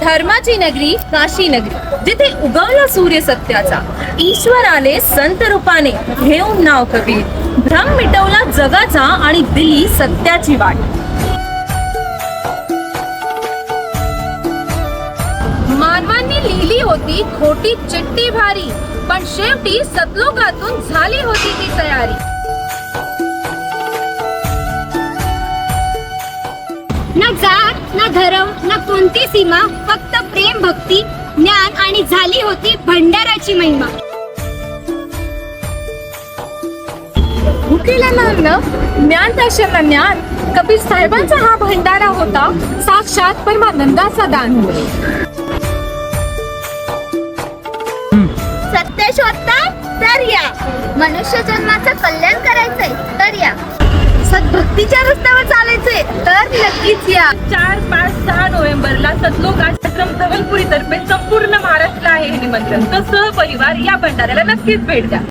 धर्माची नगरी काशी नगरी, जिथे उगवला सूर्य सत्याचा, ईश्वर आले संत रूपाने, घेऊन नाव कबीर, भ्रम मिटवला जगाचा आणि दिली सत्याची वाट. मानवांनी लिहिली होती खोटी चिठ्ठी भारी, पण शेवटी सतलोकातून झाली होती ती तयारी. ना जात ना धर्म ना कोणती सीमा, फक्त प्रेम भक्ती ज्ञान आणि झाली होती भंडाराची महिमा. भुकेला अन्न, ज्ञान त्याशेला ज्ञान, कबीर साहेबांचा हा भंडारा होता साक्षात परमानंदाचा दान. सत्य शोधता तर या, मनुष्य जन्माचं कल्याण करायचंय तर या, सद्भक्तीच्या रस्त्यावर चालायचंय तर नक्कीच या. 4, 5, 6 नोव्हेंबरला सतलोक आश्रम धवलपुरी तर्फे संपूर्ण महाराष्ट्र आहे हे निमंत्रण. तर सहपरिवार या भंडाऱ्याला नक्कीच भेट द्या.